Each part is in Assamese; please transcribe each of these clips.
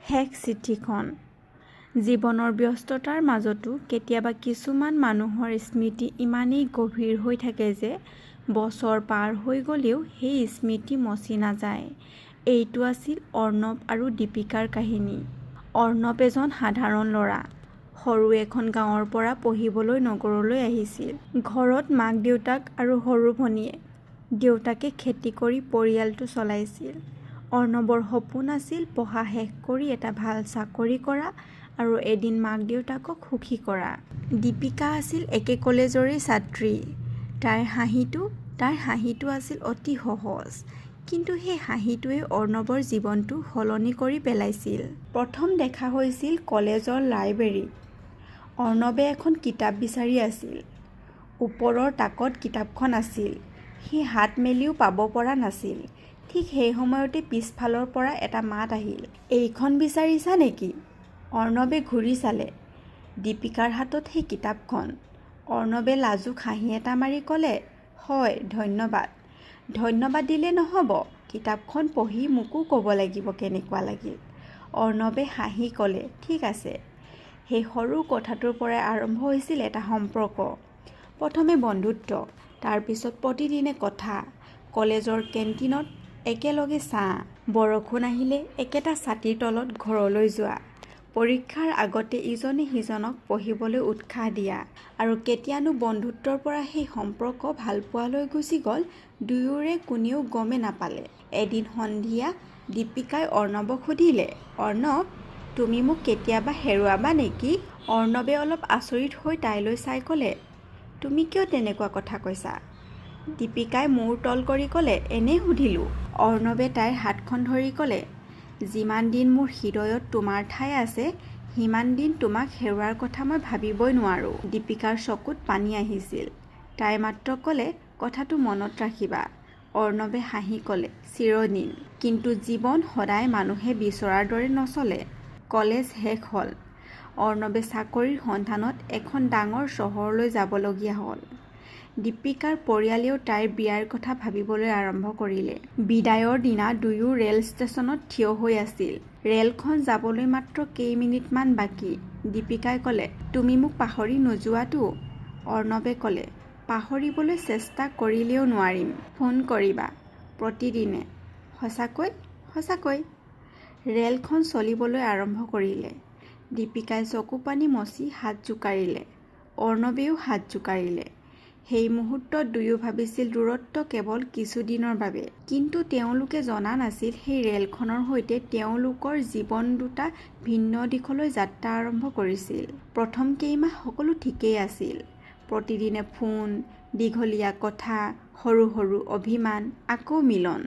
শেষ চিঠিখন। জীৱনৰ ব্যস্ততাৰ মাজতো কেতিয়াবা কিছুমান মানুহৰ স্মৃতি ইমানেই গভীৰ হৈ থাকে যে বছৰ পাৰ হৈ গ'লেও সেই স্মৃতি মচি নাযায়। এইটো আছিল অৰ্ণৱ আৰু দীপিকাৰ কাহিনী। অৰ্ণৱ এজন সাধাৰণ ল'ৰা। সৰু এখন গাঁৱৰ পৰা পঢ়িবলৈ নগৰলৈ আহিছিল। ঘৰত মাক দেউতাক আৰু সৰু ভনীয়ে। দেউতাকে খেতি কৰি পৰিয়ালটো চলাইছিল। অৰ্ণৱৰ সপোন আছিল পঢ়া শেষ কৰি এটা ভাল চাকৰি কৰা আৰু এদিন মাক দেউতাকক সুখী কৰা। দীপিকা আছিল একে কলেজৰে ছাত্ৰী। তাইৰ হাঁহিটো আছিল অতি সহজ, কিন্তু সেই হাঁহিটোৱে অৰ্ণৱৰ জীৱনটো সলনি কৰি পেলাইছিল। প্ৰথম দেখা হৈছিল কলেজৰ লাইব্ৰেৰীত। অৰ্ণৱে এখন কিতাপ বিচাৰি আছিল। ওপৰৰ তাকত কিতাপখন আছিল। সি হাত মেলিও পাব পৰা নাছিল। ঠিক সেই সময়তে পিছফালৰ পৰা এটা মাত আহিল। এইখন বিচাৰিছা নেকি? অৰ্ণৱে ঘূৰি চালে। দীপিকাৰ হাতত সেই কিতাপখন। অৰ্ণৱে লাজুক হাঁহি এটা মাৰি ক'লে, হয়, ধন্যবাদ। ধন্যবাদ দিলে নহ'ব, কিতাপখন পঢ়ি মোকো ক'ব লাগিব কেনেকুৱা লাগিল। অৰ্ণৱে হাঁহি ক'লে, ঠিক আছে। সেই সৰু কথাটোৰ পৰাই আৰম্ভ হৈছিল এটা সম্পৰ্ক। প্ৰথমে বন্ধুত্ব, তাৰপিছত প্ৰতিদিনে কথা, কলেজৰ কেণ্টিনত একেলগে চাহ, বৰষুণ আহিলে একেটা ছাতিৰ তলত ঘৰলৈ যোৱা, পৰীক্ষাৰ আগতে ইজনে সিজনক পঢ়িবলৈ উৎসাহ দিয়া, আৰু কেতিয়ানো বন্ধুত্বৰ পৰা সেই সম্পৰ্ক ভালপোৱালৈ গুচি গ'ল, দুয়োৰে কোনেও গমেই নাপালে। এদিন সন্ধিয়া দীপিকাই অৰ্ণৱক সুধিলে, অৰ্ণৱ, তুমি মোক কেতিয়াবা হেৰুৱাবা নেকি? অৰ্ণৱে অলপ আচৰিত হৈ তাইলৈ চাই ক'লে, তুমি কিয় তেনেকুৱা কথা কৈছা? দীপিকাই মূৰ তল কৰি ক'লে, এনেই সুধিলোঁ। অৰ্ণৱে তাইৰ হাতখন ধৰি ক'লে, যিমান দিন মোৰ হৃদয়ত তোমাৰ ঠাই আছে, সিমান দিন তোমাক হেৰুৱাৰ কথা মই ভাবিবই নোৱাৰোঁ। দীপিকাৰ চকুত পানী আহিছিল। তাই মাত্ৰ ক'লে, কথাটো মনত ৰাখিবা। অৰ্ণৱে হাঁহি ক'লে, চিৰদিন। কিন্তু জীৱন সদায় মানুহে বিচৰাৰ দৰে নচলে। কলেজ শেষ হ'ল। অৰ্ণৱে চাকৰিৰ সন্ধানত এখন ডাঙৰ চহৰলৈ যাবলগীয়া হ'ল। দীপিকাৰ পৰিয়ালেও তাইৰ বিয়াৰ কথা ভাবিবলৈ আৰম্ভ কৰিলে। বিদায়ৰ দিনা দুয়ো ৰেল ষ্টেচনত থিয় হৈ আছিল। ৰেলখন যাবলৈ মাত্ৰ কেইমিনিটমান বাকী। দীপিকাই ক'লে, তুমি মোক পাহৰি নোযোৱাতো? অৰ্ণৱে ক'লে, পাহৰিবলৈ চেষ্টা কৰিলেও নোৱাৰিম। ফোন কৰিবা প্ৰতিদিনে। সঁচাকৈ? সঁচাকৈ। ৰেলখন চলিবলৈ আৰম্ভ কৰিলে। দীপিকাই চকুপানী মচি হাত জোকাৰিলে। অৰ্ণৱেও হাত জোকাৰিলে। সেই মুহূৰ্তত দুয়ো ভাবিছিল দূৰত্ব কেৱল কিছুদিনৰ বাবে। কিন্তু তেওঁলোকে জনা নাছিল সেই ৰেলখনৰ সৈতে তেওঁলোকৰ জীৱন দুটা ভিন্ন দিশলৈ যাত্ৰা আৰম্ভ কৰিছিল। প্ৰথম কেইমাহ সকলো ঠিকেই আছিল। প্ৰতিদিনে ফোন, দীঘলীয়া কথা, সৰু সৰু অভিমান, আকৌ মিলন।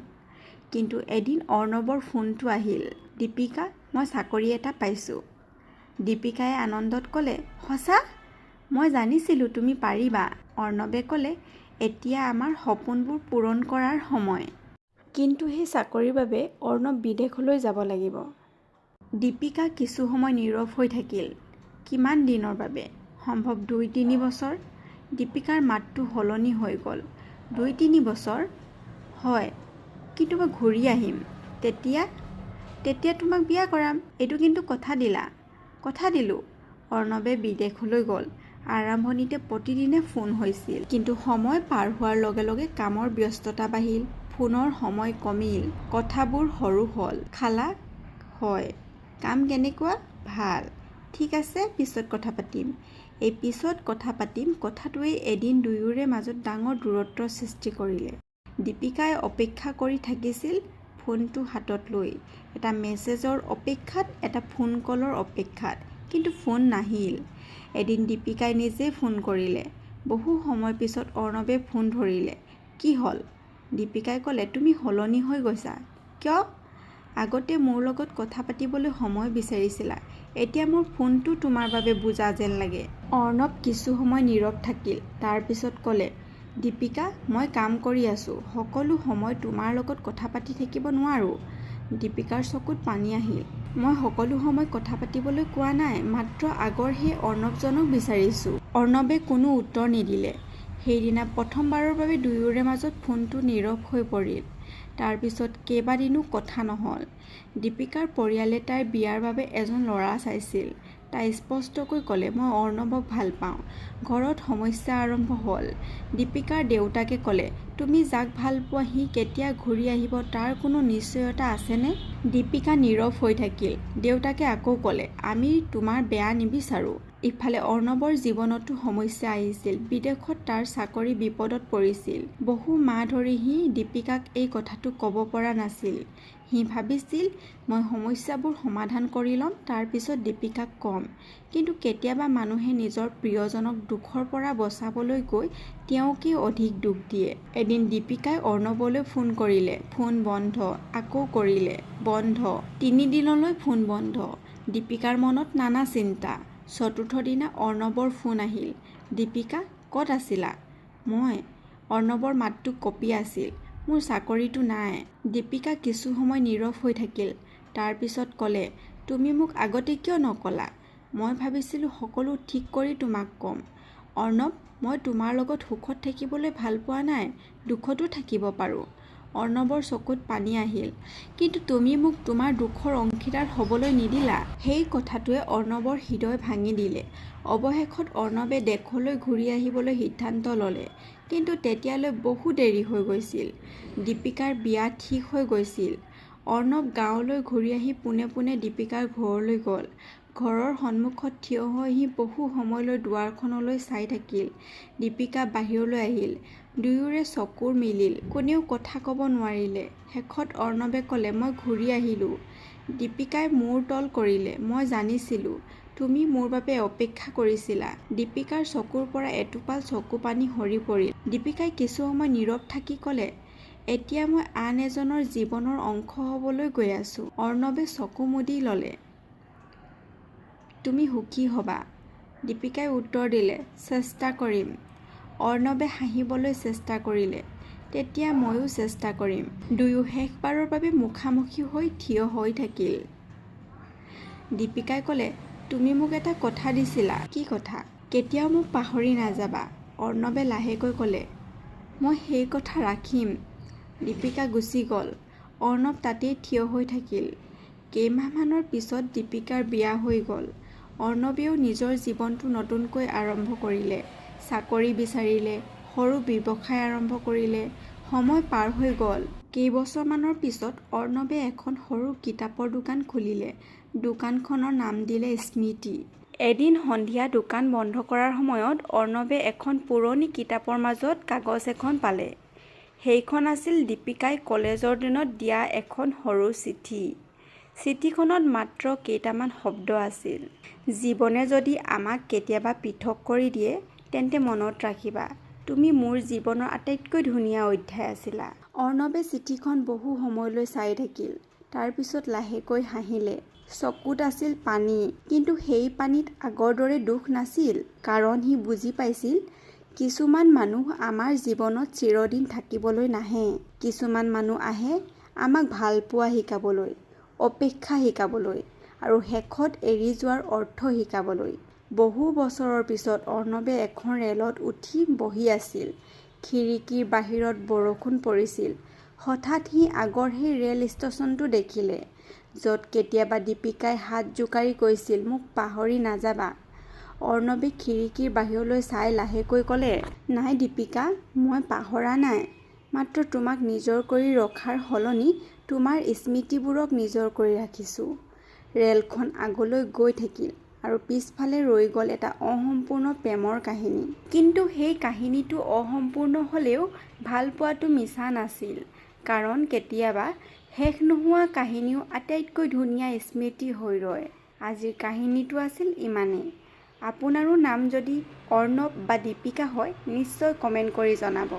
কিন্তু এদিন অৰ্ণৱৰ ফোনটো আহিল, দীপিকা, মই চাকৰি এটা পাইছোঁ। দীপিকাই আনন্দত ক'লে, সঁচা? মই জানিছিলোঁ তুমি পাৰিবা। অৰ্ণৱে ক'লে, এতিয়া আমাৰ সপোনবোৰ পূৰণ কৰাৰ সময়। কিন্তু সেই চাকৰিৰ বাবে অৰ্ণৱ বিদেশলৈ যাব লাগিব। দীপিকা কিছু সময় নীৰৱ হৈ থাকিল। কিমান দিনৰ বাবে? সম্ভৱ 2-3 বছৰ। দীপিকাৰ মাতটো সলনি হৈ গ'ল। 2-3 বছৰ? হয়, কিন্তু মই ঘূৰি আহিম। তেতিয়া তোমাক বিয়া কৰাম। এইটো কিন্তু কথা দিলা? কথা দিলোঁ। অৰ্ণৱে বিদেশলৈ গ'ল। আৰম্ভণিতে প্ৰতিদিনে ফোন হৈছিল। কিন্তু সময় পাৰ হোৱাৰ লগে লগে কামৰ ব্যস্ততা বাঢ়িল, ফোনৰ সময় কমিল, কথাবোৰ সৰু হ'ল। খালা? হয়। কাম কেনেকুৱা? ভাল। ঠিক আছে, পিছত কথা পাতিম। এই পিছত কথা পাতিম কথাটোৱে এদিন দুয়োৰে মাজত ডাঙৰ দূৰত্বৰ সৃষ্টি কৰিলে। দীপিকাই অপেক্ষা কৰি থাকিছিল ফোনটো হাতত লৈ, এটা মেছেজৰ অপেক্ষাত, এটা ফোন কলৰ অপেক্ষাত, কিন্তু ফোন নাহিল। এদিন দীপিকাই নিজে ফোন কৰিলে। বহু সময় পিছত অৰ্ণৱে ফোন ধৰিলে। কি হ'ল? দীপিকাই ক'লে, তুমি সলনি হৈ গৈছা। কিয়? আগতে মোৰ লগত কথা পাতিবলৈ সময় বিচাৰিছিলা, এতিয়া মোৰ ফোনটো তোমাৰ বাবে বোজা যেন লাগে। অৰ্ণৱ কিছু সময় নীৰৱ থাকিল। তাৰ পিছত ক'লে, দীপিকা, মই কাম কৰি আছোঁ, সকলো সময় তোমাৰ লগত কথা পাতি থাকিব নোৱাৰোঁ। দীপিকাৰ চকুত পানী আহিল। মই সকলো সময় কথা পাতিবলৈ কোৱা নাই, মাত্ৰ আগৰ সেই অৰ্ণৱজনক বিচাৰিছোঁ। অৰ্ণৱে কোনো উত্তৰ নিদিলে। সেইদিনা প্ৰথমবাৰৰ বাবে দুয়োৰে মাজত ফোনটো নীৰৱ হৈ পৰিল। তাৰপিছত কেইবাদিনো কথা নহ'ল। দীপিকাৰ পৰিয়ালে তাইৰ বিয়াৰ বাবে এজন ল'ৰা চাইছিল। তাই স্পষ্টকৈ ক'লে, মই অৰ্ণৱক ভাল পাওঁ। ঘৰত সমস্যা আৰম্ভ হ'ল। দীপিকাৰ দেউতাকে ক'লে, তুমি যাক ভাল পোৱা সি কেতিয়া ঘূৰি আহিব তাৰ কোনো নিশ্চয়তা আছেনে? দীপিকা নীৰৱ হৈ থাকিল। দেউতাকে আকৌ ক'লে, আমি তোমাৰ বেয়া নিবিচাৰোঁ। ইফালে অৰ্ণৱৰ জীৱনতো সমস্যা আহিছিল। বিদেশত তাৰ চাকৰি বিপদত পৰিছিল। বহু মাহ ধৰি সি দীপিকাক এই কথাটো ক'ব পৰা নাছিল। সি ভাবিছিল, মই সমস্যাবোৰ সমাধান কৰি ল'ম, তাৰপিছত দীপিকাক ক'ম। কিন্তু কেতিয়াবা মানুহে নিজৰ প্ৰিয়জনক দুখৰ পৰা বচাবলৈ গৈ তেওঁকেই অধিক দুখ দিয়ে। এদিন দীপিকাই অৰ্ণৱলৈ ফোন কৰিলে। ফোন বন্ধ। আকৌ কৰিলে, বন্ধ। 3 দিনলৈ ফোন বন্ধ। দীপিকাৰ মনত নানা চিন্তা। চতুৰ্থ দিনা অৰ্ণৱৰ ফোন আহিল। দীপিকা, ক'ত আছিলা? মই। অৰ্ণৱৰ মাতটো কঁপি আছিল। মোৰ চাকৰিটো নাই। দীপিকা কিছু সময় নীৰৱ হৈ থাকিল। তাৰপিছত ক'লে, তুমি মোক আগতে কিয় নক'লা? মই ভাবিছিলোঁ সকলো ঠিক কৰি তোমাক ক'ম। অৰ্ণৱ, মই তোমাৰ লগত সুখত থাকিবলৈ ভাল পোৱা নাই, দুখতো থাকিব পাৰোঁ। অৰ্ণৱৰ চকুত পানী আহিল। কিন্তু তুমি মোক তোমাৰ দুখৰ অংশীদাৰ হ'বলৈ নিদিলা। সেই কথাটোৱে অৰ্ণৱৰ হৃদয় ভাঙি দিলে। অৱশেষত অৰ্ণৱে দেশলৈ ঘূৰি আহিবলৈ সিদ্ধান্ত ল'লে। কিন্তু তেতিয়ালৈ বহু দেৰি হৈ গৈছিল। দীপিকাৰ বিয়া ঠিক হৈ গৈছিল। অৰ্ণৱ গাঁৱলৈ ঘূৰি আহি পোনে পোনে দীপিকাৰ ঘৰলৈ গ'ল। ঘৰৰ সন্মুখত থিয় হৈ সি বহু সময়লৈ দুৱাৰখনলৈ চাই থাকিল। দীপিকা বাহিৰলৈ আহিল। দুয়োৰে চকুৰ মিলিল। কোনেও কথা ক'ব নোৱাৰিলে। শেষত অৰ্ণৱে ক'লে, মই ঘূৰি আহিলোঁ। দীপিকাই মূৰ তল কৰিলে। মই জানিছিলোঁ, তুমি মোৰ বাবে অপেক্ষা কৰিছিলা। দীপিকাৰ চকুৰ পৰা এটোপাল চকুপানী সৰি পৰিল। দীপিকাই কিছু সময় নীৰৱ থাকি ক'লে, এতিয়া মই আন এজনৰ জীৱনৰ অংশ হ'বলৈ গৈ আছোঁ। অৰ্ণৱে চকু মুদি ল'লে। তুমি সুখী হ'বা। দীপিকাই উত্তৰ দিলে, চেষ্টা কৰিম। অৰ্ণৱে হাঁহিবলৈ চেষ্টা কৰিলে। তেতিয়া ময়ো চেষ্টা কৰিম। দুয়ো শেষবাৰৰ বাবে মুখামুখি হৈ থিয় হৈ থাকিল। দীপিকাই ক'লে, তুমি মোক এটা কথা দিছিলা। কি কথা? কেতিয়াও মোক পাহৰি নাযাবা। অৰ্ণৱে লাহেকৈ ক'লে, মই সেই কথা ৰাখিম। দীপিকা গুচি গ'ল। অৰ্ণৱ তাতেই থিয় হৈ থাকিল। কেইমাহমানৰ পিছত দীপিকাৰ বিয়া হৈ গ'ল। অৰ্ণৱেও নিজৰ জীৱনটো নতুনকৈ আৰম্ভ কৰিলে। চাকৰি বিচাৰিলে, সৰু ব্যৱসায় আৰম্ভ কৰিলে। সময় পাৰ হৈ গ'ল। কেইবছৰমানৰ পিছত অৰ্ণৱে এখন সৰু কিতাপৰ দোকান খুলিলে। দোকানখনৰ নাম দিলে স্মৃতি। এদিন সন্ধিয়া দোকান বন্ধ কৰাৰ সময়ত অৰ্ণৱে এখন পুৰণি কিতাপৰ মাজত কাগজ এখন পালে। সেইখন আছিল দীপিকাই কলেজৰ দিনত দিয়া এখন সৰু চিঠি। চিঠিখনত মাত্ৰ কেইটামান শব্দ আছিল। জীৱনে যদি আমাক কেতিয়াবা পৃথক কৰি দিয়ে, তেন্তে মনত ৰাখিবা, তুমি মোৰ জীৱনৰ আটাইতকৈ ধুনীয়া অধ্যায় আছিলা। অৰ্ণৱে চিঠিখন বহু সময়লৈ চাই থাকিল। তাৰপিছত লাহেকৈ হাঁহিলে। চকুত আছিল পানী। কিন্তু সেই পানীত আগৰ দৰে দুখ নাছিল। কাৰণ সি বুজি পাইছিল, কিছুমান মানুহ আমাৰ জীৱনত চিৰদিন থাকিবলৈ নাহে। কিছুমান মানুহ আহে আমাক ভাল পোৱা শিকাবলৈ, অপেক্ষা শিকাবলৈ আৰু শেষত এৰি যোৱাৰ অৰ্থ শিকাবলৈ। বহু বছৰৰ পিছত অৰ্ণৱে এখন ৰেলত উঠি বহি আছিল। খিৰিকীৰ বাহিৰত বৰষুণ পৰিছিল। হঠাৎ সি আগৰ সেই ৰেল ষ্টেচনটো দেখিলে, য'ত কেতিয়াবা দীপিকাই হাত জোকাৰি কৈছিল, মোক পাহৰি নাযাবা। অৰ্ণৱে খিৰিকীৰ বাহিৰলৈ চাই লাহেকৈ ক'লে, নাই দীপিকা, মই পাহৰা নাই। মাত্ৰ তোমাক নিজৰ কৰি ৰখাৰ সলনি তোমাৰ স্মৃতিবোৰক নিজৰ কৰি ৰাখিছোঁ। ৰেলখন আগলৈ গৈ থাকিল আৰু পিছফালে ৰৈ গ'ল এটা অসম্পূৰ্ণ প্ৰেমৰ কাহিনী। কিন্তু সেই কাহিনীটো অসম্পূৰ্ণ হ'লেও ভাল পোৱাটো মিছা নাছিল। কাৰণ কেতিয়াবা শেষ নোহোৱা কাহিনীও আটাইতকৈ ধুনীয়া স্মৃতি হৈ ৰয়। আজিৰ কাহিনীটো আছিল ইমানেই। আপোনাৰো নাম যদি অৰ্ণৱ বা দীপিকা হয়, নিশ্চয় কমেণ্ট কৰি জনাব।